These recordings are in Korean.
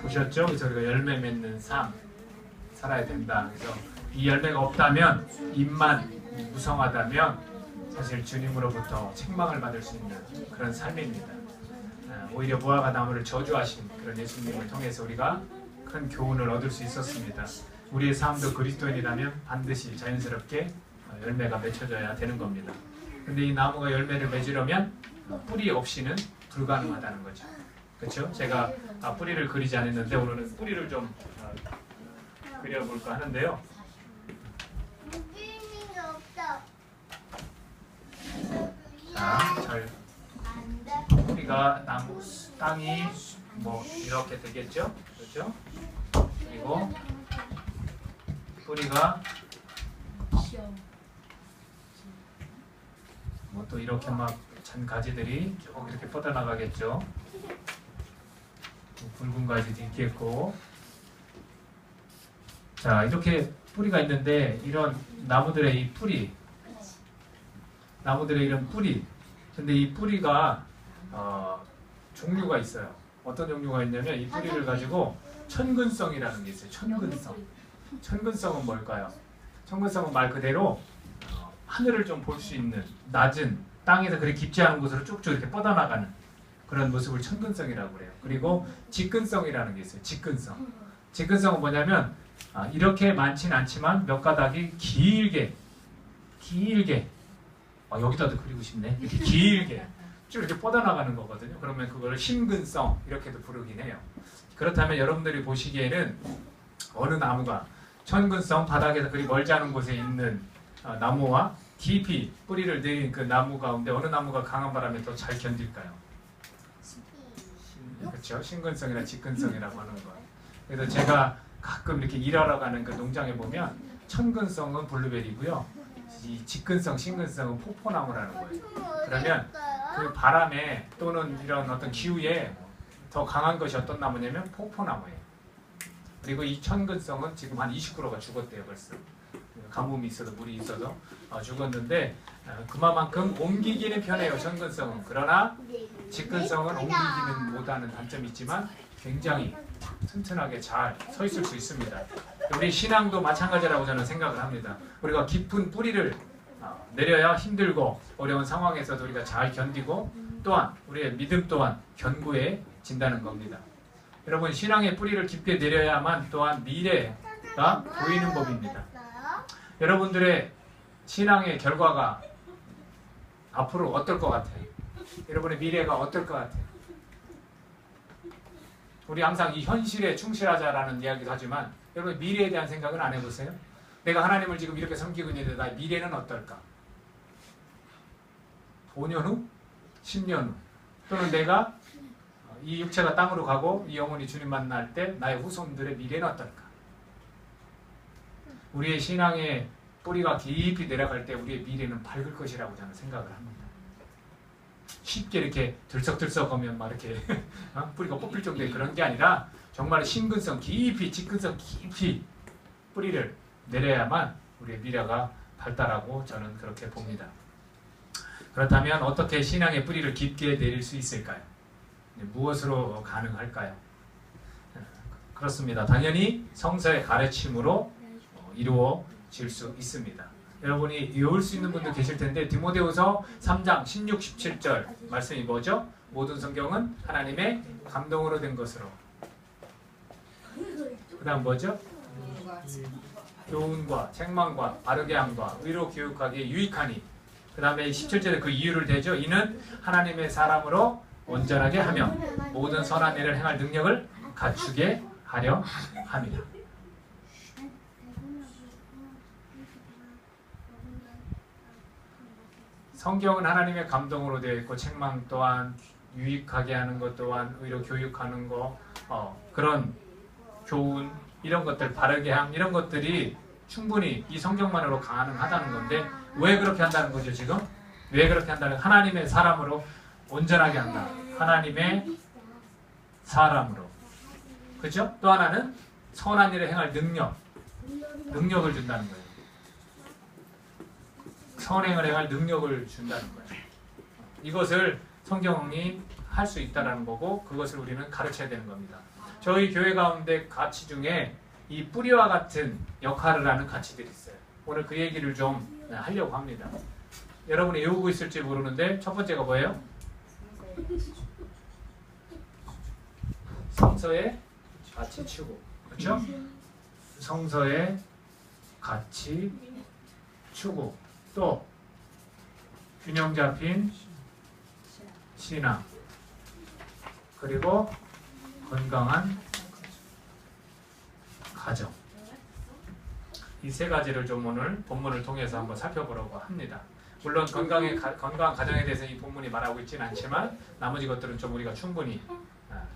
보셨죠? 그래서 우리가 열매 맺는 삶 살아야 된다. 그래서 이 열매가 없다면, 입만 무성하다면 사실 주님으로부터 책망을 받을 수 있는 그런 삶입니다. 오히려 무화과 나무를 저주하신 그런 예수님을 통해서 우리가 큰 교훈을 얻을 수 있었습니다. 우리의 삶도 그리스도인이라면 반드시 자연스럽게 열매가 맺혀져야 되는 겁니다. 근데 이 나무가 열매를 맺으려면 뿌리 없이는 불가능하다는 거죠. 그렇죠? 제가 뿌리를 그리지 않았는데 오늘은 뿌리를 좀 그려볼까 하는데요. 자, 잘 뿌리가 나무 땅이 뭐 이렇게 되겠죠? 그렇죠? 그리고 뿌리가 뭐 또 이렇게 막 찬 가지들이 쭉 이렇게 뻗어나가겠죠. 굵은 가지도 있겠고. 자, 이렇게 뿌리가 있는데 이런 나무들의 이 뿌리, 나무들의 이런 뿌리, 근데 이 뿌리가 종류가 있어요. 어떤 종류가 있냐면 이 뿌리를 가지고 천근성이라는 게 있어요. 천근성. 천근성은 뭘까요? 천근성은 말 그대로 하늘을 좀 볼 수 있는 낮은 땅에서 그리 깊지 않은 곳으로 쭉쭉 이렇게 뻗어나가는 그런 모습을 천근성이라고 그래요. 그리고 직근성이라는 게 있어요. 직근성. 직근성은 뭐냐면 이렇게 많지는 않지만 몇 가닥이 길게 여기다도 그리고 싶네. 이렇게 길게 쭉 이렇게 뻗어나가는 거거든요. 그러면 그걸 심근성 이렇게도 부르긴 해요. 그렇다면 여러분들이 보시기에는 어느 나무가 천근성 바닥에서 그리 멀지 않은 곳에 있는 나무와 깊이 뿌리를 내린 그 나무 가운데 어느 나무가 강한 바람에 더 잘 견딜까요? 그렇죠. 신근성이나 직근성이라고 하는 거. 그래서 제가 가끔 이렇게 일하러 가는 그 농장에 보면 천근성은 블루베리고요. 이 직근성, 신근성은 포포나무라는 거예요. 그러면 그 바람에 또는 이런 어떤 기후에 더 강한 것이 어떤 나무냐면 포포나무예요. 그리고 이 천근성은 지금 한 20%가 죽었대요, 벌써. 가뭄이 있어도 물이 있어서 죽었는데 그만큼 옮기기는 편해요. 천근성은. 그러나 직근성은 옮기지는 못하는 단점이 있지만 굉장히 튼튼하게 잘 서 있을 수 있습니다. 우리 신앙도 마찬가지라고 저는 생각을 합니다. 우리가 깊은 뿌리를 내려야 힘들고 어려운 상황에서도 우리가 잘 견디고 또한 우리의 믿음 또한 견고해진다는 겁니다. 여러분, 신앙의 뿌리를 깊게 내려야만 또한 미래가 보이는 법입니다. 여러분들의 신앙의 결과가 앞으로 어떨 것 같아요? 여러분의 미래가 어떨 것 같아요? 우리 항상 이 현실에 충실하자라는 이야기도 하지만 여러분 미래에 대한 생각은 안 해보세요? 내가 하나님을 지금 이렇게 섬기고 있는데 나의 미래는 어떨까? 5년 후? 10년 후? 또는 내가 이 육체가 땅으로 가고 이 영혼이 주님 만날 때 나의 후손들의 미래는 어떨까? 우리의 신앙의 뿌리가 깊이 내려갈 때 우리의 미래는 밝을 것이라고 저는 생각을 합니다. 쉽게 이렇게 들썩들썩하면 막 이렇게 뿌리가 뽑힐 정도의 그런 게 아니라 정말 신근성 깊이, 직근성 깊이 뿌리를 내려야만 우리의 미래가 밝다라고 저는 그렇게 봅니다. 그렇다면 어떻게 신앙의 뿌리를 깊게 내릴 수 있을까요? 무엇으로 가능할까요? 그렇습니다. 당연히 성서의 가르침으로 이루어질 수 있습니다. 여러분이 외울 수 있는 분들 계실 텐데 디모데후서 3장 16, 17절 말씀이 뭐죠? 모든 성경은 하나님의 감동으로 된 것으로. 그 다음 뭐죠? 교훈과 책망과 바르게 함과 의로 교육하기에 유익하니. 그 다음에 17절에 그 이유를 대죠. 이는 하나님의 사람으로 온전하게 하며 모든 선한 일을 행할 능력을 갖추게 하려 함이라. 성경은 하나님의 감동으로 되어 있고 책망 또한 유익하게 하는 것 또한 의로 교육하는 거 그런 교훈 이런 것들 바르게 함 이런 것들이 충분히 이 성경만으로 가능하다는 건데 왜 그렇게 한다는 거죠 지금? 왜 그렇게 한다는 하나님의 사람으로 온전하게 한다. 하나님의 사람으로. 그렇죠? 또 하나는 선한 일을 행할 능력을 준다는 거예요. 선행을 행할 능력을 준다는 거예요. 이것을 성경이 할 수 있다는 거고 그것을 우리는 가르쳐야 되는 겁니다. 저희 교회 가운데 가치 중에 이 뿌리와 같은 역할을 하는 가치들이 있어요. 오늘 그 얘기를 좀 하려고 합니다. 여러분이 외우고 있을지 모르는데 첫 번째가 뭐예요? 성서의 가치 추구. 그렇죠? 성서의 가치 추구. 또 균형 잡힌 신앙. 그리고 건강한 가정. 이 세 가지를 좀 오늘 본문을 통해서 한번 살펴보려고 합니다. 물론 건강한 가정에 대해서 이 본문이 말하고 있지는 않지만 나머지 것들은 좀 우리가 충분히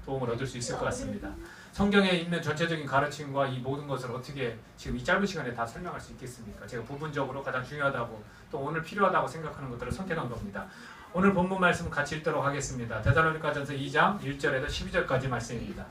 도움을 얻을 수 있을 것 같습니다. 성경에 있는 전체적인 가르침과 이 모든 것을 어떻게 지금 이 짧은 시간에 다 설명할 수 있겠습니까? 제가 부분적으로 가장 중요하다고 또 오늘 필요하다고 생각하는 것들을 선택한 겁니다. 오늘 본문 말씀 같이 읽도록 하겠습니다. 데살로니가전서 2장 1절에서 12절까지 말씀입니다.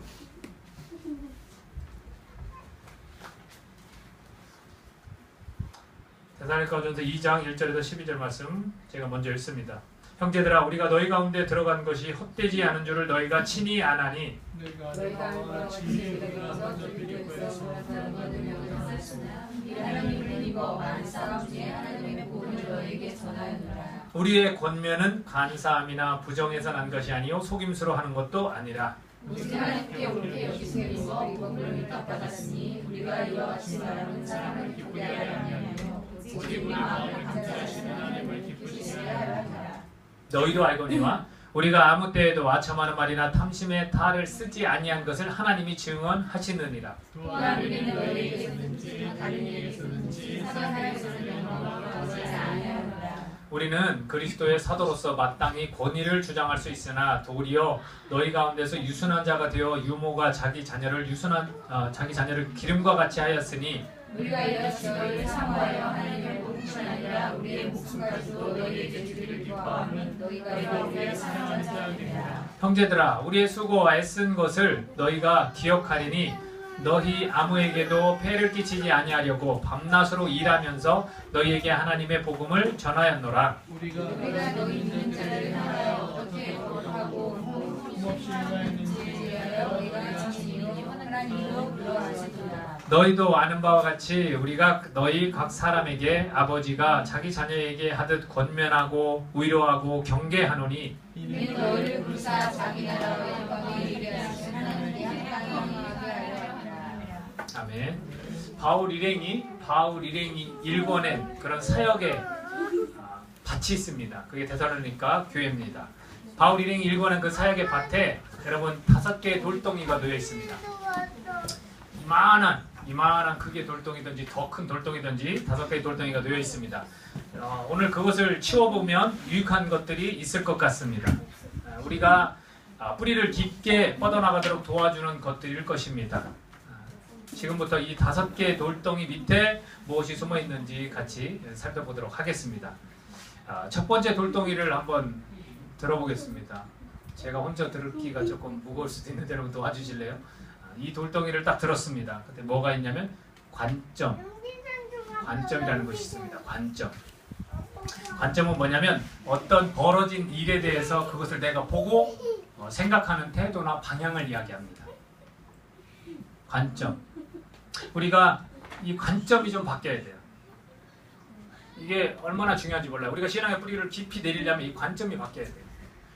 데살로니가전서 2장 1절에서 12절 말씀 제가 먼저 읽습니다. 형제들아 우리가 너희 가운데 들어간 것이 헛되지 않은 줄을 너희가 친히 아나니 너희가 알고 친히 우리가 먼저 빌립보에서 하나님을 믿어 많은 사람 중에 하나님의 복음을 너희에게 전하였노라. 우리의 권면은 간사함이나 부정에서 난 것이 아니요 속임수로 하는 것도 아니라 오직 하나님께 옳게 여기심에서 복음을 위탁받았으니 우리가 이와 같이 말하는 사람을 기쁘게 하려 하며 오직 우리 마음을 감사하시는 하나님을 기쁘시게 하려 함이라. 너희도 알거니와 우리가 아무 때에도 아첨하는 말이나 탐심의 탈을 쓰지 아니한 것을 하나님이 증언하시느니라. 또한 우리는 너희에게서든지 다른 이에게서든지 사단에게서는 영광을 얻지 아니하노라. 우리는 그리스도의 사도로서 마땅히 권위를 주장할 수 있으나 도리어 너희 가운데서 유순한 자가 되어 유모가 자기 자녀를 기름과 같이 하였으니 우리가 이같이 너희를 사모하여 하나님의 복음뿐 아니라 우리의 목숨까지도 너희에게 주기를 기뻐하니 너희가 우리를 사랑하는 자들이라. 형제들아 우리의 수고와 애쓴 것을 너희가 기억하리니 너희 아무에게도 폐를 끼치지 아니하려고 밤낮으로 일하면서 너희에게 하나님의 복음을 전하였노라. 우리가 너희 있는 자를 향하여 어떻게 거룩하고 힘없이 일하였는지 위하여 너희가 자신이요 하나님으로 불러하시리라. 너희도 아는 바와 같이 우리가 너희 각 사람에게 아버지가 자기 자녀에게 하듯 권면하고 위로하고 경계하노니 이는 너희를 불사 자기 나라와 영광에 이르게 하신 하나님의 향방이 임하게 하려 함이라. 아멘. 바울 일행이 1권의 그런 사역의 밭이 있습니다. 그게 데살로니가 교회입니다. 바울 일행이 1권한 그 사역의 밭에 여러분 5개의 돌덩이가 놓여 있습니다. 이만한 크기의 돌덩이든지 더 큰 돌덩이든지 5개의 돌덩이가 놓여 있습니다. 오늘 그것을 치워보면 유익한 것들이 있을 것 같습니다. 우리가 뿌리를 깊게 뻗어나가도록 도와주는 것들일 것입니다. 지금부터 이 5개의 돌덩이 밑에 무엇이 숨어 있는지 같이 살펴보도록 하겠습니다. 첫 번째 돌덩이를 한번 들어보겠습니다. 제가 혼자 들기가 조금 무거울 수도 있는데 여러분 도와주실래요? 이 돌덩이를 딱 들었습니다. 그때 뭐가 있냐면 관점이라는 것이 있습니다. 관점은 뭐냐면 어떤 벌어진 일에 대해서 그것을 내가 보고 생각하는 태도나 방향을 이야기합니다. 관점. 우리가 이 관점이 좀 바뀌어야 돼요. 이게 얼마나 중요한지 몰라요. 우리가 신앙의 뿌리를 깊이 내리려면 이 관점이 바뀌어야 돼요.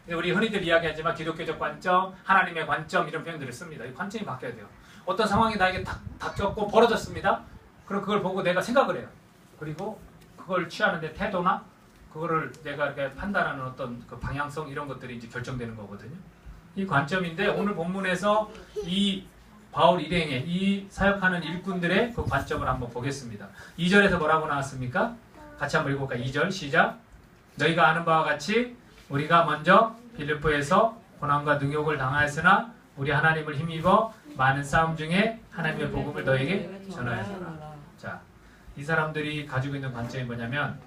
우리 흔히들 이야기하지만 기독교적 관점, 하나님의 관점 이런 표현들을 씁니다. 이 관점이 바뀌어야 돼요. 어떤 상황이 나에게 닥쳤고 벌어졌습니다. 그럼 그걸 보고 내가 생각을 해요. 그리고 그걸 취하는데 태도나 그거를 내가 이렇게 판단하는 어떤 그 방향성 이런 것들이 이제 결정되는 거거든요. 이 관점인데 오늘 본문에서 이 바울 일행의 이 사역하는 일꾼들의 그 관점을 한번 보겠습니다. 2절에서 뭐라고 나왔습니까? 같이 한번 읽어볼까요? 2절 시작. 너희가 아는 바와 같이 우리가 먼저 빌립보에서 고난과 능욕을 당하였으나 우리 하나님을 힘입어 많은 싸움 중에 하나님의 복음을 너에게 전하였노라. 자, 이 사람들이 가지고 있는 관점이 뭐냐면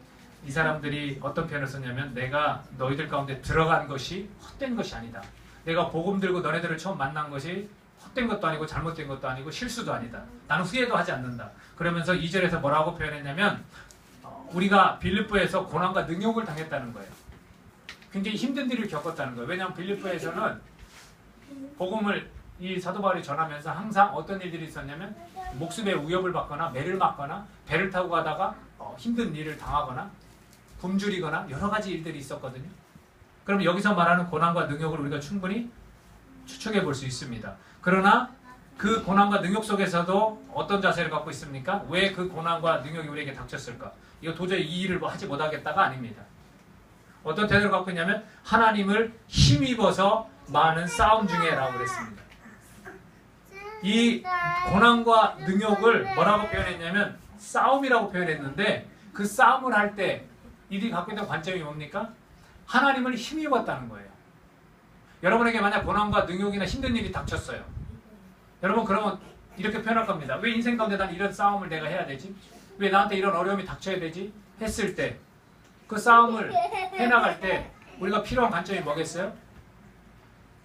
이 사람들이 어떤 표현을 썼냐면 내가 너희들 가운데 들어간 것이 헛된 것이 아니다. 내가 복음 들고 너네들을 처음 만난 것이 헛된 것도 아니고 잘못된 것도 아니고 실수도 아니다. 나는 후회도 하지 않는다. 그러면서 2절에서 뭐라고 표현했냐면 우리가 빌립보에서 고난과 능욕을 당했다는 거예요. 굉장히 힘든 일을 겪었다는 거예요. 왜냐하면 빌립보에서는 복음을 이 사도 바울이 전하면서 항상 어떤 일들이 있었냐면 목숨의 위협을 받거나 매를 맞거나 배를 타고 가다가 힘든 일을 당하거나 굶주리거나 여러 가지 일들이 있었거든요. 그럼 여기서 말하는 고난과 능욕을 우리가 충분히 추측해 볼 수 있습니다. 그러나 그 고난과 능욕 속에서도 어떤 자세를 갖고 있습니까? 왜 그 고난과 능욕이 우리에게 닥쳤을까? 이거 도저히 이 일을 하지 못하겠다가 아닙니다. 어떤 태도를 갖고 있냐면 하나님을 힘입어서 많은 싸움 중에 라고 그랬습니다. 이 고난과 능욕을 뭐라고 표현했냐면 싸움이라고 표현했는데 그 싸움을 할 때 이들이 갖고 있는 관점이 뭡니까? 하나님을 힘입었다는 거예요. 여러분에게 만약 고난과 능욕이나 힘든 일이 닥쳤어요. 여러분 그러면 이렇게 표현할 겁니다. 왜 인생 가운데 난 이런 싸움을 내가 해야 되지? 왜 나한테 이런 어려움이 닥쳐야 되지? 했을 때 그 싸움을 해나갈 때 우리가 필요한 관점이 뭐겠어요?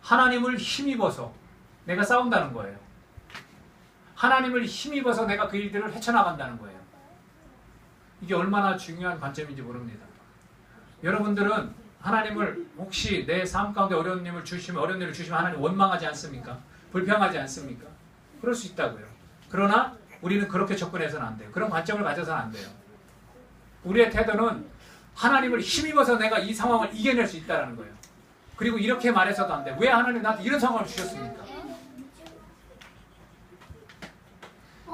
하나님을 힘입어서 내가 싸운다는 거예요. 하나님을 힘입어서 내가 그 일들을 헤쳐나간다는 거예요. 이게 얼마나 중요한 관점인지 모릅니다. 여러분들은 하나님을 혹시 내 삶 가운데 어려운 일을 주시면 하나님 원망하지 않습니까? 불평하지 않습니까? 그럴 수 있다고요. 그러나 우리는 그렇게 접근해서는 안 돼요. 그런 관점을 가져서는 안 돼요. 우리의 태도는 하나님을 힘입어서 내가 이 상황을 이겨낼 수 있다는 거예요. 그리고 이렇게 말해서도 안 돼요. 왜 하나님 나한테 이런 상황을 주셨습니까?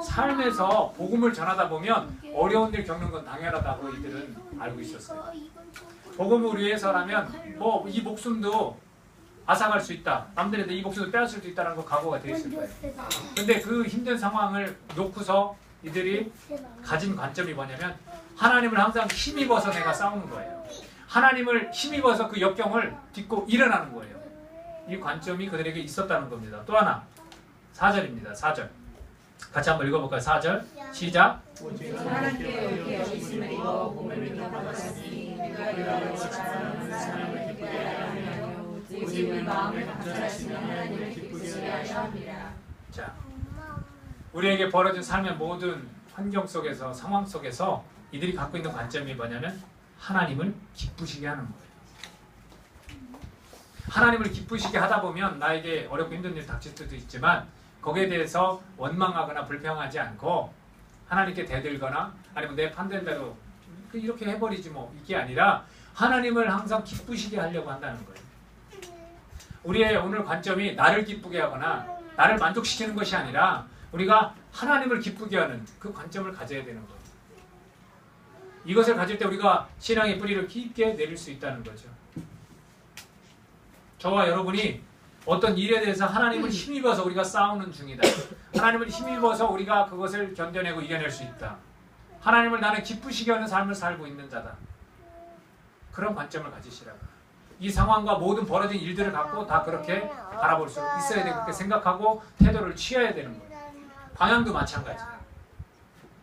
삶에서 복음을 전하다 보면 어려운 일 겪는 건 당연하다고 이들은 알고 있었어요. 복음을 위해서라면 뭐 이 목숨도 앗아갈 수 있다. 남들한테 이 목숨도 빼앗을 수 있다는 거 각오가 되어 있을 거예요. 근데 그 힘든 상황을 놓고서 이들이 가진 관점이 뭐냐면 하나님을 항상 힘입어서 내가 싸우는 거예요. 하나님을 힘입어서 그 역경을 딛고 일어나는 거예요. 이 관점이 그들에게 있었다는 겁니다. 또 하나 4절입니다. 4절 같이 한번 읽어볼까요? 4절 시작. 하나님께 여기심을 입어 복음을 믿어 받았으니 우리가 이와 같이 사랑하는 사람을 기쁘게 하려 하며 오직 우리 마음을 감찰하시며 하나님을 기쁘시게 하려 함이라. 자, 우리에게 벌어진 삶의 모든 환경 속에서 상황 속에서 이들이 갖고 있는 관점이 뭐냐면 하나님을 기쁘시게 하는 거예요. 하나님을 기쁘시게 하다 보면 나에게 어렵고 힘든 일 닥칠 수도 있지만 거기에 대해서 원망하거나 불평하지 않고 하나님께 대들거나 아니면 내 판단대로 이렇게 해버리지 뭐 이게 아니라 하나님을 항상 기쁘시게 하려고 한다는 거예요. 우리의 오늘 관점이 나를 기쁘게 하거나 나를 만족시키는 것이 아니라 우리가 하나님을 기쁘게 하는 그 관점을 가져야 되는 거예요. 이것을 가질 때 우리가 신앙의 뿌리를 깊게 내릴 수 있다는 거죠. 저와 여러분이 어떤 일에 대해서 하나님을 힘입어서 우리가 싸우는 중이다. 하나님을 힘입어서 우리가 그것을 견뎌내고 이겨낼 수 있다. 하나님을 나는 기쁘시게 하는 삶을 살고 있는 자다. 그런 관점을 가지시라고. 이 상황과 모든 벌어진 일들을 갖고 다 그렇게 바라볼 수 있어야 되고 그렇게 생각하고 태도를 취해야 되는 거예요. 방향도 마찬가지예요.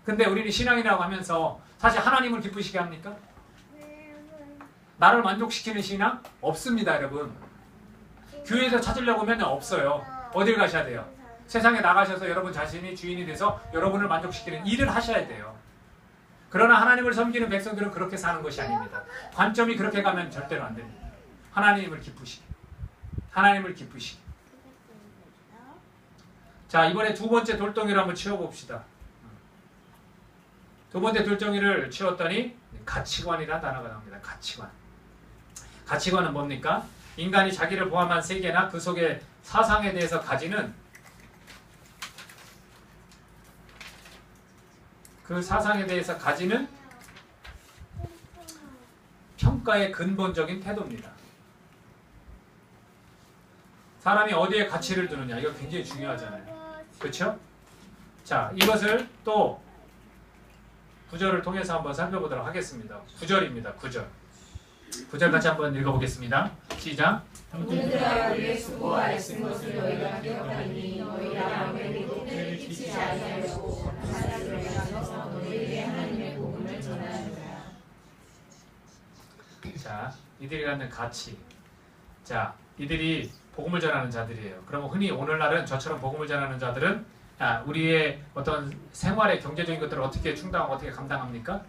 근데 우리는 신앙이라고 하면서 사실 하나님을 기쁘시게 합니까? 나를 만족시키는 신앙? 없습니다, 여러분. 교회에서 찾으려고 하면 없어요. 어딜 가셔야 돼요? 세상에 나가셔서 여러분 자신이 주인이 돼서 여러분을 만족시키는 일을 하셔야 돼요. 그러나 하나님을 섬기는 백성들은 그렇게 사는 것이 아닙니다. 관점이 그렇게 가면 절대로 안 됩니다. 하나님을 기쁘시게. 하나님을 기쁘시게. 자, 이번에 두 번째 돌덩이를 한번 치워봅시다. 두 번째 돌덩이를 치웠더니 가치관이라는 단어가 나옵니다. 가치관. 가치관은 뭡니까? 인간이 자기를 포함한 세계나 그 속의 사상에 대해서 가지는 그 사상에 대해서 가지는 평가의 근본적인 태도입니다. 사람이 어디에 가치를 두느냐 이거 굉장히 중요하잖아요. 그렇죠? 자, 이것을 또 구절을 통해서 한번 살펴보도록 하겠습니다. 9절입니다. 9절. 9절 같이 한번 읽어보겠습니다. 시작. 그들아 우리의 수고와 애쓴 것을 너희가 기억하니 너희가 아무에게도 때를 끼치지 아니하려고 감사를 하면서 너희에게 하나님의 복음을 전하노라. 자, 이들이 갖는 가치. 자, 이들이 복음을 전하는 자들이에요. 그러면 흔히 오늘날은 저처럼 복음을 전하는 자들은 우리의 어떤 생활의 경제적인 것들을 어떻게 충당하고 어떻게 감당합니까?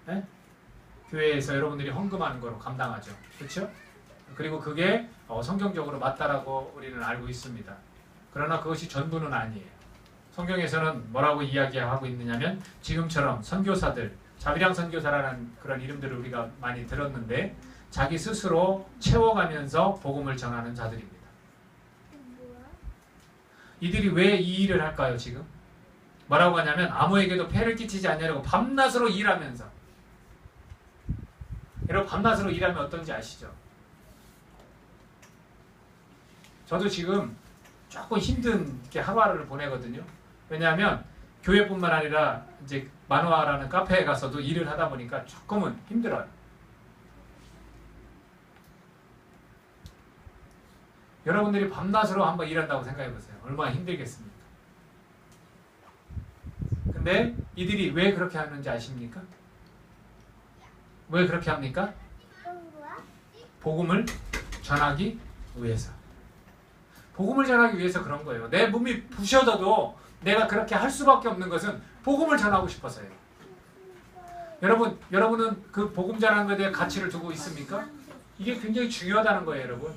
네? 교회에서 여러분들이 헌금하는 거로 감당하죠. 그렇죠? 그리고 그게 성경적으로 맞다라고 우리는 알고 있습니다. 그러나 그것이 전부는 아니에요. 성경에서는 뭐라고 이야기하고 있느냐면 지금처럼 선교사들, 자비랑 선교사라는 그런 이름들을 우리가 많이 들었는데 자기 스스로 채워가면서 복음을 전하는 자들입니다. 이들이 왜 이 일을 할까요, 지금? 뭐라고 하냐면 아무에게도 폐를 끼치지 않냐고 밤낮으로 일하면서. 여러분 밤낮으로 일하면 어떤지 아시죠? 저도 지금 조금 힘든 이렇게 하루하루를 보내거든요. 왜냐하면 교회뿐만 아니라 이제 만화라는 카페에 가서도 일을 하다 보니까 조금은 힘들어요. 여러분들이 밤낮으로 한번 일한다고 생각해 보세요. 얼마나 힘들겠습니까? 근데 이들이 왜 그렇게 하는지 아십니까? 왜 그렇게 합니까? 복음을 전하기 위해서. 복음을 전하기 위해서 그런 거예요. 내 몸이 부셔져도 내가 그렇게 할 수밖에 없는 것은 복음을 전하고 싶어서요. 여러분은 그 복음 전하는 것에 대해 가치를 두고 있습니까? 이게 굉장히 중요하다는 거예요, 여러분.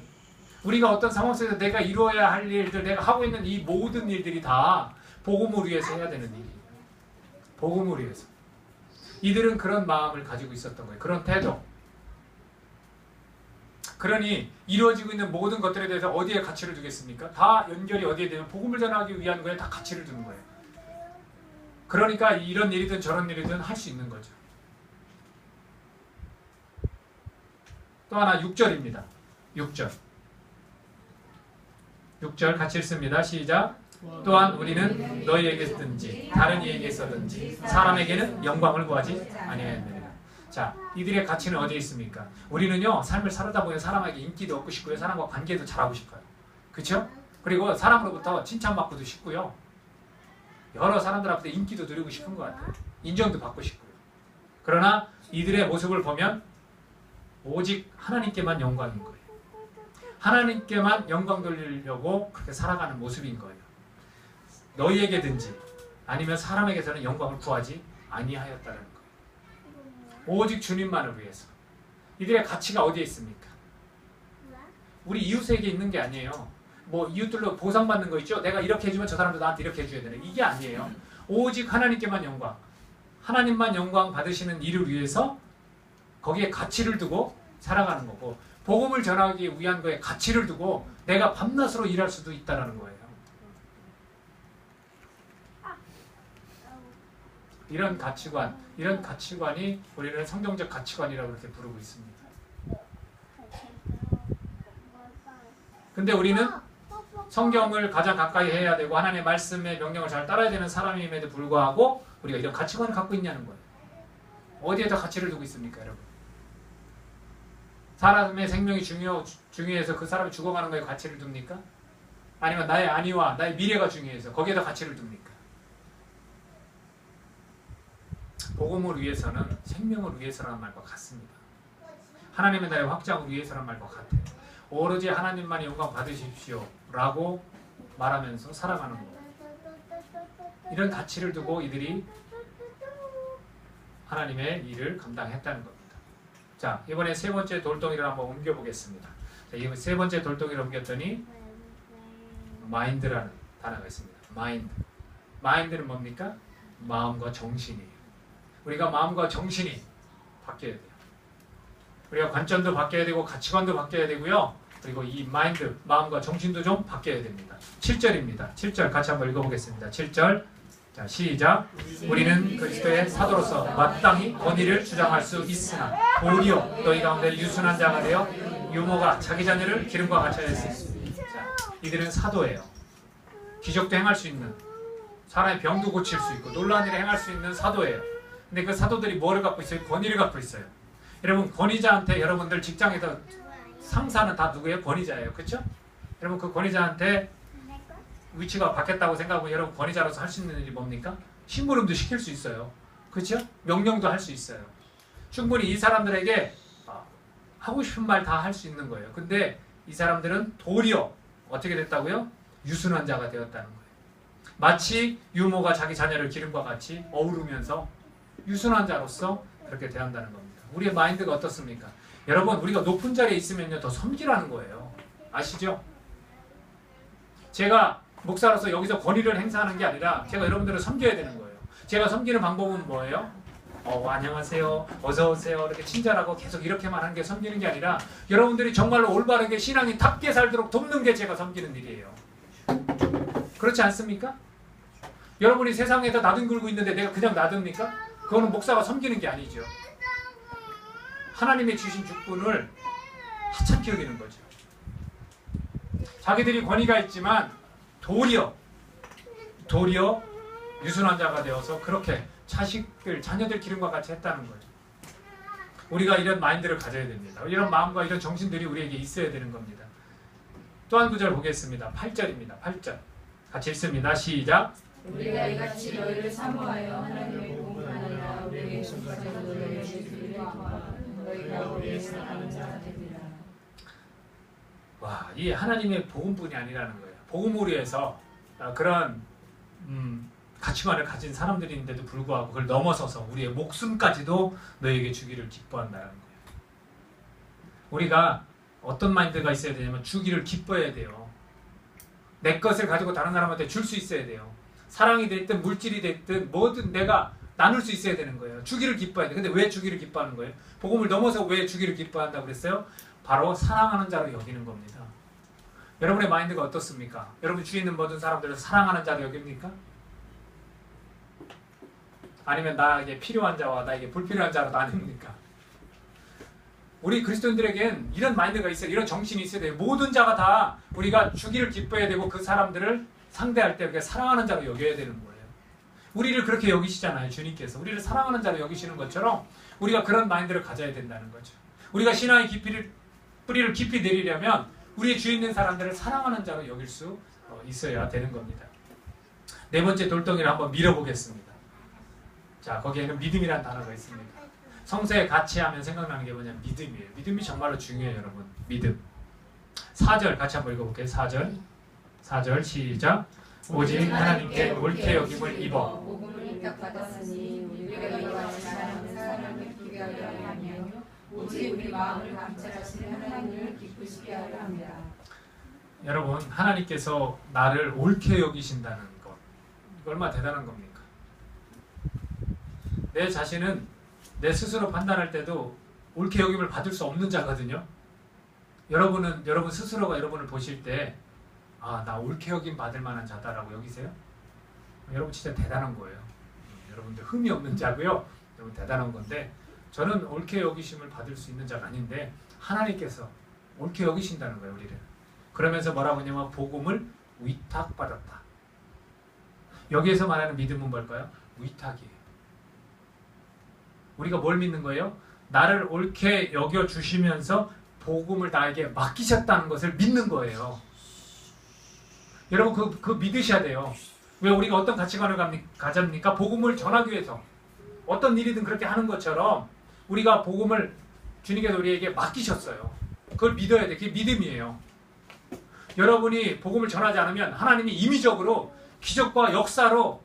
우리가 어떤 상황 속에서 내가 이루어야 할 일들, 내가 하고 있는 이 모든 일들이 다 복음을 위해서 해야 되는 일이에요. 복음을 위해서. 이들은 그런 마음을 가지고 있었던 거예요. 그런 태도. 그러니 이루어지고 있는 모든 것들에 대해서 어디에 가치를 두겠습니까? 다 연결이 어디에 되면 복음을 전하기 위한 거에 다 가치를 두는 거예요. 그러니까 이런 일이든 저런 일이든 할 수 있는 거죠. 또 하나 6절입니다. 6절. 6절 같이 읽습니다. 시작. 또한 우리는 너희에게든지 다른 이에게서든지 사람에게는 영광을 구하지 아니하였느니라. 자, 이들의 가치는 어디에 있습니까? 우리는요, 삶을 살다 보면 사람에게 인기도 얻고 싶고요, 사람과 관계도 잘하고 싶어요. 그렇죠? 그리고 사람으로부터 칭찬받고도 싶고요, 여러 사람들한테 인기도 누리고 싶은 것 같아요. 인정도 받고 싶고요. 그러나 이들의 모습을 보면 오직 하나님께만 영광인 거예요. 하나님께만 영광 돌리려고 그렇게 살아가는 모습인 거예요. 너희에게든지 아니면 사람에게서는 영광을 구하지 아니하였다는 거예요. 오직 주님만을 위해서. 이들의 가치가 어디에 있습니까? 우리 이웃에게 있는 게 아니에요. 뭐 이웃들로 보상받는 거 있죠? 내가 이렇게 해주면 저 사람도 나한테 이렇게 해줘야 되는, 이게 아니에요. 오직 하나님께만 영광, 하나님만 영광 받으시는 일을 위해서 거기에 가치를 두고 살아가는 거고, 복음을 전하기 위한 거에 가치를 두고 내가 밤낮으로 일할 수도 있다는 거예요. 이런 가치관, 이런 가치관이 우리는 성경적 가치관이라고 그렇게 부르고 있습니다. 근데 우리는 성경을 가장 가까이 해야 되고 하나님의 말씀의 명령을 잘 따라야 되는 사람임에도 불구하고 우리가 이런 가치관을 갖고 있냐는 거예요. 어디에 더 가치를 두고 있습니까, 여러분? 사람의 생명이 중요해서 그 사람이 죽어가는 거에 가치를 둡니까? 아니면 나의 안위와 나의 미래가 중요해서 거기에다 가치를 둡니까? 복음을 위해서는 생명을 위해서라는 말과 같습니다. 하나님의 나라의 확장을 위해서라는 말과 같아요. 오로지 하나님만이 영광 받으십시오 라고 말하면서 살아가는 것. 이런 가치를 두고 이들이 하나님의 일을 감당했다는 겁니다. 자, 이번에 세 번째 돌덩이를 한번 옮겨보겠습니다. 자, 이 세 번째 돌덩이를 옮겼더니 마인드라는 단어가 있습니다. 마인드는 뭡니까? 마음과 정신이에요. 우리가 마음과 정신이 바뀌어야 돼요. 우리가 관점도 바뀌어야 되고 가치관도 바뀌어야 되고요. 그리고 이 마인드, 마음과 정신도 좀 바뀌어야 됩니다. 7절입니다. 7절 같이 한번 읽어보겠습니다. 7절. 자, 시작. 우리는 그리스도의 사도로서 마땅히 권위를 주장할 수 있으나 도리어 너희 가운데 유순한 자가 되어 유모가 자기 자녀를 기름과 같이 할 수 있습니다. 자, 이들은 사도예요. 기적도 행할 수 있는, 사람의 병도 고칠 수 있고 놀라운 일을 행할 수 있는 사도예요. 근데 그 사도들이 뭐를 갖고 있어요? 권위를 갖고 있어요. 여러분, 권위자한테, 여러분들 직장에서 상사는 다 누구예요? 권위자예요. 그렇죠? 여러분, 그 권위자한테 위치가 바뀌었다고 생각하면 여러분 권위자로서 할 수 있는 일이 뭡니까? 심부름도 시킬 수 있어요. 그렇죠? 명령도 할 수 있어요. 충분히 이 사람들에게 하고 싶은 말 다 할 수 있는 거예요. 근데 이 사람들은 도리어 어떻게 됐다고요? 유순한 자가 되었다는 거예요. 마치 유모가 자기 자녀를 기름과 같이 어우르면서 유순한 자로서 그렇게 대한다는 겁니다. 우리의 마인드가 어떻습니까? 여러분 우리가 높은 자리에 있으면요 더 섬기라는 거예요. 아시죠? 제가 목사로서 여기서 권위를 행사하는 게 아니라 제가 여러분들을 섬겨야 되는 거예요. 제가 섬기는 방법은 뭐예요? 안녕하세요, 어서 오세요 이렇게 친절하고 계속 이렇게만 하는 게 섬기는 게 아니라 여러분들이 정말로 올바르게 신앙인답게 살도록 돕는 게 제가 섬기는 일이에요. 그렇지 않습니까? 여러분이 세상에다 나뒹굴고 있는데 내가 그냥 놔둡니까? 그거는 목사가 섬기는 게 아니죠. 하나님의 주신 직분을 하찮게 여기는 거죠. 자기들이 권위가 있지만 도리어 유순한 자가 되어서 그렇게 자녀들 기름과 같이 했다는 거예요. 우리가 이런 마인드를 가져야 됩니다. 이런 마음과 이런 정신들이 우리에게 있어야 되는 겁니다. 또 한 구절 보겠습니다. 8절입니다. 8절 같이 읽습니다. 시작. 우리가 이같이 너희를 사모하여 하나님의 복음을 아니라 우리에게 속하여 너희에게 주기를 기뻐하고 너희가 우리의 사랑하는 자가 되리라. 와, 이 하나님의 복음뿐이 아니라는 거예요. 복음으로 해서 그런 가치관을 가진 사람들인데도 불구하고 그걸 넘어서서 우리의 목숨까지도 너에게 주기를 기뻐한다는 거예요. 우리가 어떤 마인드가 있어야 되냐면 주기를 기뻐해야 돼요. 내 것을 가지고 다른 사람한테 줄 수 있어야 돼요. 사랑이 됐든 물질이 됐든 뭐든 내가 나눌 수 있어야 되는 거예요. 주기를 기뻐해야 돼. 근데 왜 주기를 기뻐하는 거예요? 복음을 넘어서 왜 주기를 기뻐한다고 그랬어요? 바로 사랑하는 자로 여기는 겁니다. 여러분의 마인드가 어떻습니까? 여러분 주위에 있는 모든 사람들을 사랑하는 자로 여깁니까? 아니면 나에게 필요한 자와 나에게 불필요한 자로 나뉩니까? 우리 그리스도인들에겐 이런 마인드가 있어요. 이런 정신이 있어야 돼요. 모든 자가 다 우리가 주기를 기뻐해야 되고 그 사람들을 상대할 때 사랑하는 자로 여겨야 되는 거예요. 우리를 그렇게 여기시잖아요. 주님께서 우리를 사랑하는 자로 여기시는 것처럼 우리가 그런 마인드를 가져야 된다는 거죠. 우리가 신앙의 뿌리를 깊이 내리려면 우리의 주위에 있는 사람들을 사랑하는 자로 여길 수 있어야 되는 겁니다. 네 번째 돌덩이를 한번 밀어보겠습니다. 자, 거기에는 믿음이라는 단어가 있습니다. 성서에 같이 하면 생각나는 게 뭐냐면 믿음이에요. 믿음이 정말로 중요해요, 여러분. 믿음. 4절 같이 한번 읽어볼게요. 4절 시작. 오직 하나님께 옳게 여김을 입어 복음을 입각받았으니 우리가 이와 같이 사랑하는 사람을 기쁘게 하려 하며 오직 우리 마음을 감찰하시는 하나님을 기쁘시게 하려 합니다. 여러분, 하나님께서 나를 옳게 여기신다는 것, 이거 얼마나 대단한 겁니까? 내 자신은 내 스스로 판단할 때도 옳게 여김을 받을 수 없는 자거든요. 여러분 스스로가 여러분을 보실 때 나 옳게 여김 받을 만한 자다라고 여기세요? 여러분 진짜 대단한 거예요. 여러분들 흠이 없는 자고요. 여러분 대단한 건데 저는 옳게 여기심을 받을 수 있는 자가 아닌데 하나님께서 옳게 여기신다는 거예요, 우리를. 그러면서 뭐라고 하냐면 복음을 위탁받았다. 여기에서 말하는 믿음은 뭘까요? 위탁이에요. 우리가 뭘 믿는 거예요? 나를 옳게 여겨주시면서 복음을 나에게 맡기셨다는 것을 믿는 거예요. 여러분 그거 믿으셔야 돼요. 왜 우리가 어떤 가치관을 가집니까? 복음을 전하기 위해서 어떤 일이든 그렇게 하는 것처럼 우리가 복음을 주님께서 우리에게 맡기셨어요. 그걸 믿어야 돼. 그게 믿음이에요. 여러분이 복음을 전하지 않으면 하나님이 임의적으로 기적과 역사로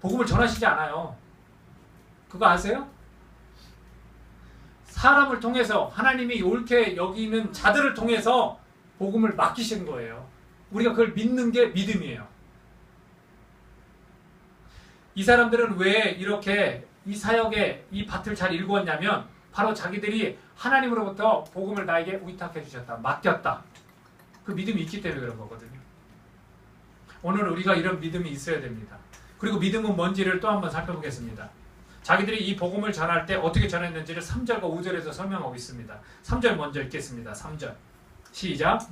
복음을 전하시지 않아요. 그거 아세요? 사람을 통해서 하나님이 옳게 여기는 자들을 통해서 복음을 맡기신 거예요. 우리가 그걸 믿는 게 믿음이에요. 이 사람들은 왜 이렇게 이 사역에 이 밭을 잘 일구었냐면 바로 자기들이 하나님으로부터 복음을 나에게 위탁해 주셨다. 맡겼다. 그 믿음이 있기 때문에 그런 거거든요. 오늘 우리가 이런 믿음이 있어야 됩니다. 그리고 믿음은 뭔지를 또 한번 살펴보겠습니다. 자기들이 이 복음을 전할 때 어떻게 전했는지를 3절과 5절에서 설명하고 있습니다. 3절 먼저 읽겠습니다. 3절 시작.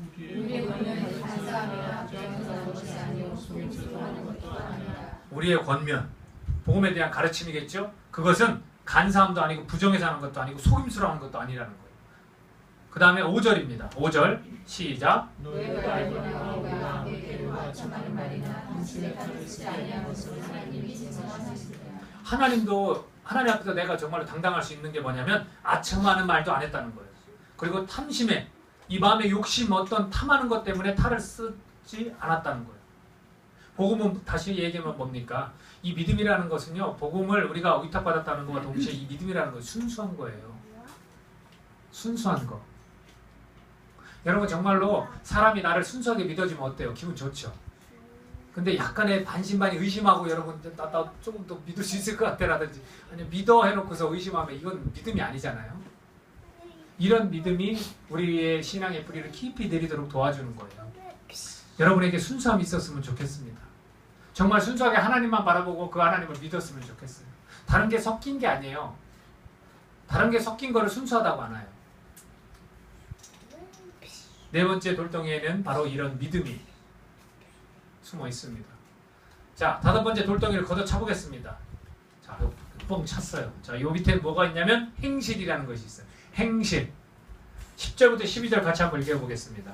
우리의 권면, 복음에 대한 가르침이겠죠. 그것은 간사함도 아니고 부정해서 하는 것도 아니고 속임수로 하는 것도 아니라는 거예요. 그 다음에 5절입니다. 5절 시작. 하나님 앞에서 내가 정말로 당당할 수 있는 게 뭐냐면 아첨하는 말도 안 했다는 거예요. 그리고 탐심에 이 마음의 욕심 어떤 탐하는 것 때문에 탈을 쓰지 않았다는 거예요. 복음은 다시 얘기하면 뭡니까? 이 믿음이라는 것은요, 복음을 우리가 위탁받았다는 것과 동시에 이 믿음이라는 것은 순수한 거예요. 순수한 거. 여러분 정말로 사람이 나를 순수하게 믿어주면 어때요? 기분 좋죠. 근데 약간의 반신반의 의심하고 여러분 나 조금 더 믿을 수 있을 것 같아라든지 아니면 믿어 해놓고서 의심하면 이건 믿음이 아니잖아요. 이런 믿음이 우리의 신앙의 뿌리를 깊이 내리도록 도와주는 거예요. 여러분에게 순수함이 있었으면 좋겠습니다. 정말 순수하게 하나님만 바라보고 그 하나님을 믿었으면 좋겠어요. 다른 게 섞인 게 아니에요. 다른 게 섞인 거를 순수하다고 하나요? 네 번째 돌덩이에는 바로 이런 믿음이 숨어 있습니다. 자, 다섯 번째 돌덩이를 걷어차 보겠습니다. 자, 뻥 찼어요. 자, 요 밑에 뭐가 있냐면 행실이라는 것이 있어요. 행실. 10절부터 12절 같이 한번 읽어보겠습니다.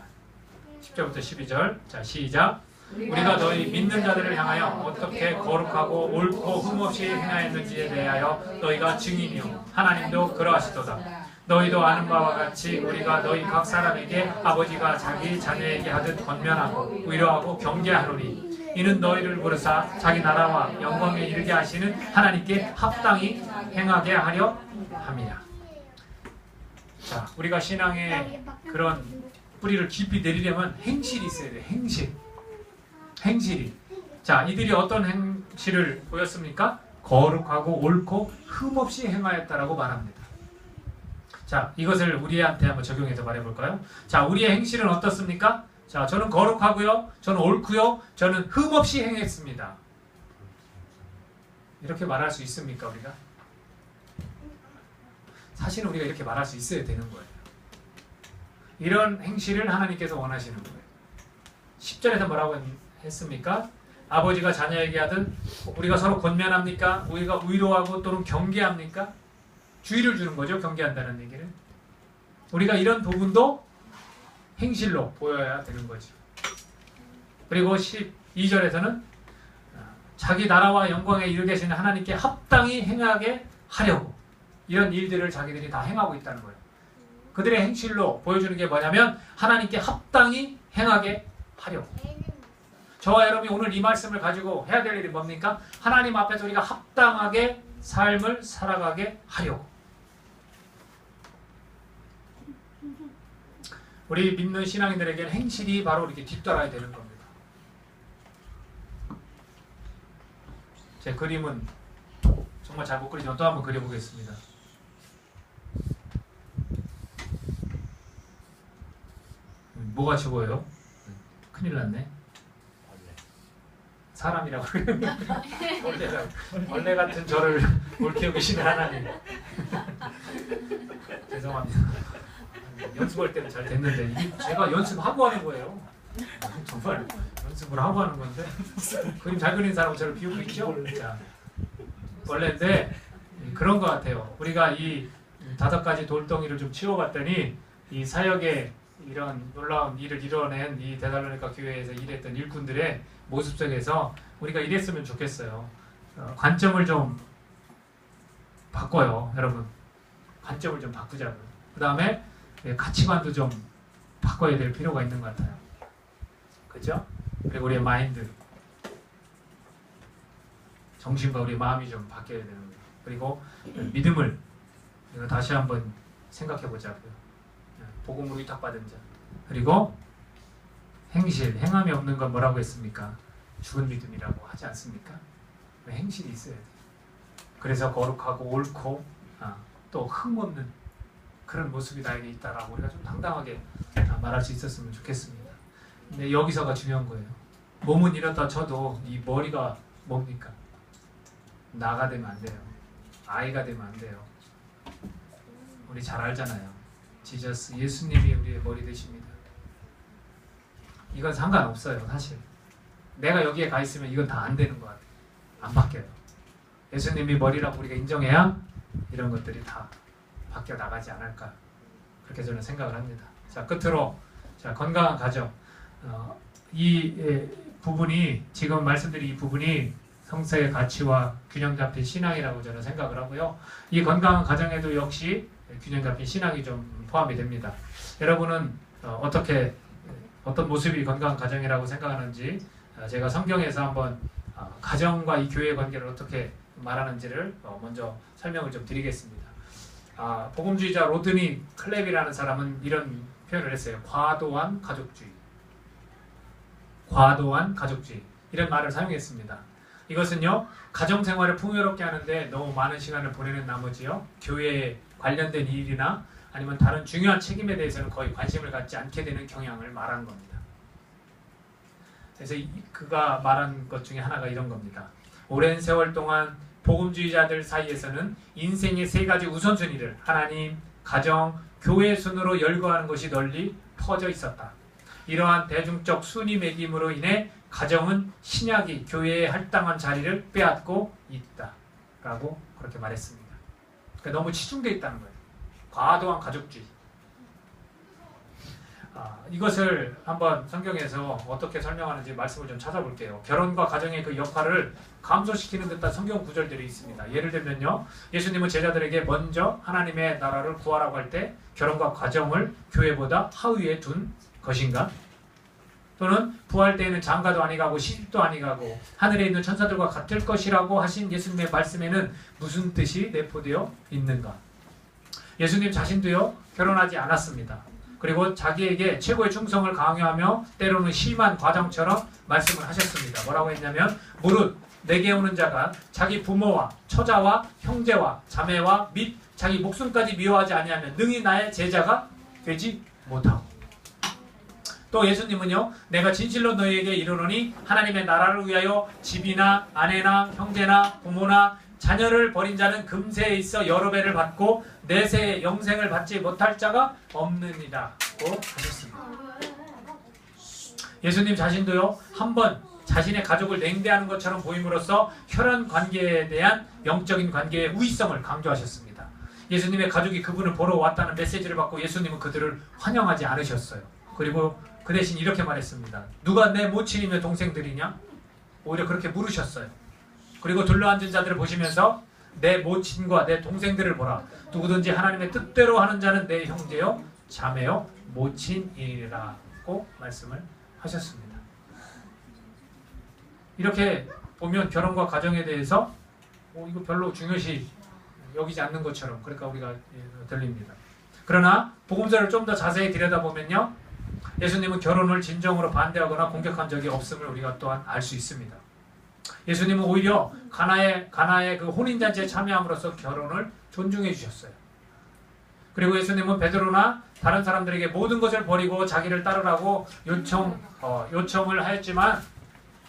10절부터 12절. 자, 시작. 우리가 너희 믿는 자들을 향하여 어떻게 거룩하고 옳고 흠없이 행하였는지에 대하여 너희가 증인이요 하나님도 그러하시도다. 너희도 아는 바와 같이 우리가 너희 각 사람에게 아버지가 자기 자녀에게 하듯 권면하고 위로하고 경계하노니 이는 너희를 부르사 자기 나라와 영광에 이르게 하시는 하나님께 합당히 행하게 하려 함이라. 자, 우리가 신앙의 그런 뿌리를 깊이 내리려면 행실이 있어야 돼요. 행실이. 자, 이들이 어떤 행실을 보였습니까? 거룩하고 옳고 흠없이 행하였다라고 말합니다. 자, 이것을 우리한테 한번 적용해서 말해볼까요? 자, 우리의 행실은 어떻습니까? 자, 저는 거룩하고요, 저는 옳고요, 저는 흠없이 행했습니다. 이렇게 말할 수 있습니까, 우리가? 사실은 우리가 이렇게 말할 수 있어야 되는 거예요. 이런 행실을 하나님께서 원하시는 거예요. 10절에서 뭐라고 했습니까? 아버지가 자녀에게 하듯 우리가 서로 권면합니까? 우리가 위로하고 또는 경계합니까? 주의를 주는 거죠. 경계한다는 얘기는. 우리가 이런 부분도 행실로 보여야 되는 거죠. 그리고 12절에서는 자기 나라와 영광에 이르게 하시는 하나님께 합당히 행하게 하려고 이런 일들을 자기들이 다 행하고 있다는 거예요. 그들의 행실로 보여주는 게 뭐냐면 하나님께 합당히 행하게 하려고. 저와 여러분이 오늘 이 말씀을 가지고 해야 될 일이 뭡니까? 하나님 앞에서 우리가 합당하게 삶을 살아가게 하려고. 우리 믿는 신앙인들에게는 행실이 바로 이렇게 뒤따라야 되는 겁니다. 제 그림은 정말 잘 못 그리지만 또 한번 그려보겠습니다. 뭐가 죽어요? 큰일 났네. 사람이라고 벌레 같은 저를 올케어 계시는 하나님. 죄송합니다. 연습할 때는 잘 됐는데 이게 제가 연습하고 하는 거예요. 정말 연습을 하고 하는 건데 그림 잘 그리는 사람은 저를 비우고 있죠. 자, 벌레인데 그런 것 같아요. 우리가 이 5가지 돌덩이를 좀 치워봤더니 이 사역에 이런 놀라운 일을 이뤄낸 이 데살로니가 교회에서 일했던 일꾼들의 모습 속에서 우리가 이랬으면 좋겠어요. 관점을 좀 바꿔요, 여러분. 관점을 좀 바꾸자고요. 그 다음에 가치관도 좀 바꿔야 될 필요가 있는 것 같아요. 그죠? 그리고 우리의 마인드, 정신과 우리의 마음이 좀 바뀌어야 되는 거예요. 그리고 믿음을 다시 한번 생각해 보자고요. 복음으로 위탁받은 자. 그리고 행실, 행함이 없는 건 뭐라고 했습니까? 죽은 믿음이라고 하지 않습니까? 행실이 있어야 돼요. 그래서 거룩하고 옳고 또 흠없는 그런 모습이 나에게 있다라고 우리가 좀 당당하게 말할 수 있었으면 좋겠습니다. 근데 여기서가 중요한 거예요. 몸은 이렇다 쳐도 이 머리가 뭡니까? 나가 되면 안 돼요. 아이가 되면 안 돼요. 우리 잘 알잖아요. 지저스, 예수님이 우리의 머리 되십니다. 이건 상관없어요, 사실. 내가 여기에 가 있으면 이건 다 안 되는 것 같아요. 안 바뀌어요. 예수님이 머리라고 우리가 인정해야 이런 것들이 다 바뀌어 나가지 않을까, 그렇게 저는 생각을 합니다. 자, 끝으로 자, 건강한 가정. 이 부분이 지금 말씀드린 이 부분이 성서의 가치와 균형 잡힌 신앙이라고 저는 생각을 하고요. 이 건강한 가정에도 역시 균형 잡힌 신앙이 좀 포함이 됩니다. 여러분은 어떤 모습이 건강한 가정이라고 생각하는지 제가 성경에서 한번 가정과 이 교회의 관계를 어떻게 말하는지를 먼저 설명을 좀 드리겠습니다. 복음주의자 로드니 클랩이라는 사람은 이런 표현을 했어요. 과도한 가족주의. 과도한 가족주의. 이런 말을 사용했습니다. 이것은요, 가정생활을 풍요롭게 하는데 너무 많은 시간을 보내는 나머지요, 교회에 관련된 일이나 아니면 다른 중요한 책임에 대해서는 거의 관심을 갖지 않게 되는 경향을 말한 겁니다. 그래서 그가 말한 것 중에 하나가 이런 겁니다. 오랜 세월 동안 복음주의자들 사이에서는 인생의 세 가지 우선순위를 하나님, 가정, 교회 순으로 열거하는 것이 널리 퍼져 있었다. 이러한 대중적 순위 매김으로 인해 가정은 신약이 교회에 할당한 자리를 빼앗고 있다. 라고 그렇게 말했습니다. 그러니까 너무 치중되어 있다는 거예요. 과도한 가족주의. 이것을 한번 성경에서 어떻게 설명하는지 말씀을 좀 찾아볼게요. 결혼과 가정의 그 역할을 감소시키는 듯한 성경 구절들이 있습니다. 예를 들면요, 예수님은 제자들에게 먼저 하나님의 나라를 구하라고 할 때 결혼과 가정을 교회보다 하위에 둔 것인가? 또는 부활 때에는 장가도 아니 가고 시집도 아니 가고 하늘에 있는 천사들과 같을 것이라고 하신 예수님의 말씀에는 무슨 뜻이 내포되어 있는가? 예수님 자신도요, 결혼하지 않았습니다. 그리고 자기에게 최고의 충성을 강요하며 때로는 심한 과정처럼 말씀을 하셨습니다. 뭐라고 했냐면, 무릇 내게 오는 자가 자기 부모와 처자와 형제와 자매와 및 자기 목숨까지 미워하지 아니하면 능히 나의 제자가 되지 못하고. 또 예수님은요, 내가 진실로 너희에게 이르노니 하나님의 나라를 위하여 집이나 아내나 형제나 부모나 자녀를 버린 자는 금세에 있어 여러 배를 받고 내세의 영생을 받지 못할 자가 없느니라 고 하셨습니다. 예수님 자신도요, 한번 자신의 가족을 냉대하는 것처럼 보임으로써 혈연 관계에 대한 영적인 관계의 우위성을 강조하셨습니다. 예수님의 가족이 그분을 보러 왔다는 메시지를 받고 예수님은 그들을 환영하지 않으셨어요. 그리고 그 대신 이렇게 말했습니다. 누가 내 모친이며 동생들이냐? 오히려 그렇게 물으셨어요. 그리고 둘러앉은 자들을 보시면서 내 모친과 내 동생들을 보라. 누구든지 하나님의 뜻대로 하는 자는 내 형제요 자매요 모친이라고 말씀을 하셨습니다. 이렇게 보면 결혼과 가정에 대해서 이거 별로 중요시 여기지 않는 것처럼 그러니까 우리가 들립니다. 그러나 복음서를 좀 더 자세히 들여다보면요, 예수님은 결혼을 진정으로 반대하거나 공격한 적이 없음을 우리가 또한 알 수 있습니다. 예수님은 오히려 가나의 그 혼인잔치에 참여함으로써 결혼을 존중해 주셨어요. 그리고 예수님은 베드로나 다른 사람들에게 모든 것을 버리고 자기를 따르라고 요청을 하였지만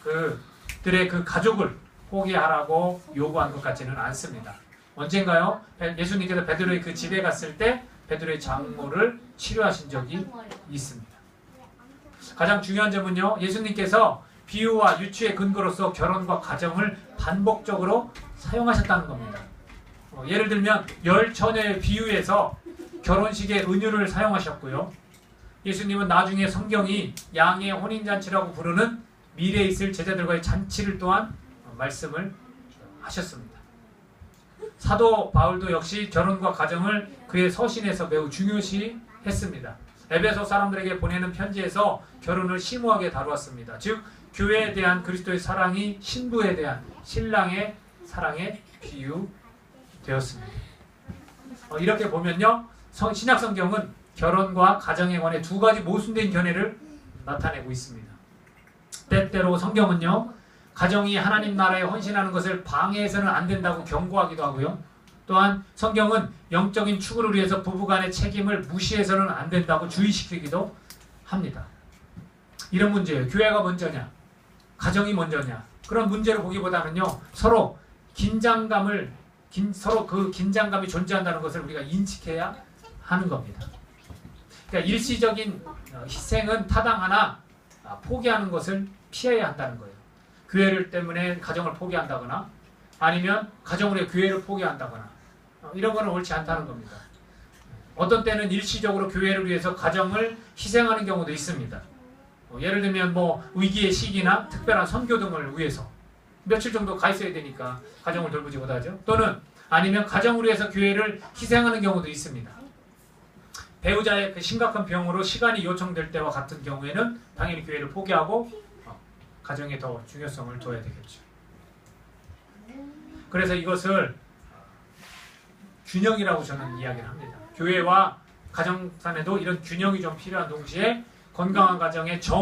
그들의 그 가족을 포기하라고 요구한 것 같지는 않습니다. 언젠가요? 예수님께서 베드로의 그 집에 갔을 때 베드로의 장모를 치료하신 적이 있습니다. 가장 중요한 점은요, 예수님께서 비유와 유추의 근거로서 결혼과 가정을 반복적으로 사용하셨다는 겁니다. 예를 들면 10처녀의 비유에서 결혼식의 은유를 사용하셨고요. 예수님은 나중에 성경이 양의 혼인잔치라고 부르는 미래에 있을 제자들과의 잔치를 또한 말씀을 하셨습니다. 사도 바울도 역시 결혼과 가정을 그의 서신에서 매우 중요시 했습니다. 에베소 사람들에게 보내는 편지에서 결혼을 심오하게 다루었습니다. 즉 교회에 대한 그리스도의 사랑이 신부에 대한 신랑의 사랑에 비유되었습니다. 이렇게 보면요, 신약 성경은 결혼과 가정에 관해 두 가지 모순된 견해를 나타내고 있습니다. 때때로 성경은요, 가정이 하나님 나라에 헌신하는 것을 방해해서는 안 된다고 경고하기도 하고요. 또한 성경은 영적인 추구를 위해서 부부간의 책임을 무시해서는 안 된다고 주의시키기도 합니다. 이런 문제예요. 교회가 먼저냐, 가정이 먼저냐, 그런 문제를 보기보다는요, 서로 서로 그 긴장감이 존재한다는 것을 우리가 인식해야 하는 겁니다. 그러니까 일시적인 희생은 타당하나 포기하는 것을 피해야 한다는 거예요. 교회를 때문에 가정을 포기한다거나 아니면 가정으로 교회를 포기한다거나 이런 거는 옳지 않다는 겁니다. 어떤 때는 일시적으로 교회를 위해서 가정을 희생하는 경우도 있습니다. 예를 들면 위기의 시기나 특별한 선교 등을 위해서 며칠 정도 가 있어야 되니까 가정을 돌보지 못하죠. 또는 아니면 가정을 위해서 교회를 희생하는 경우도 있습니다. 배우자의 그 심각한 병으로 시간이 요청될 때와 같은 경우에는 당연히 교회를 포기하고 가정에 더 중요성을 둬야 되겠죠. 그래서 이것을 균형이라고 저는 이야기를 합니다. 교회와 가정산에도 이런 균형이 좀 필요한 동시에 건강한 가정의 정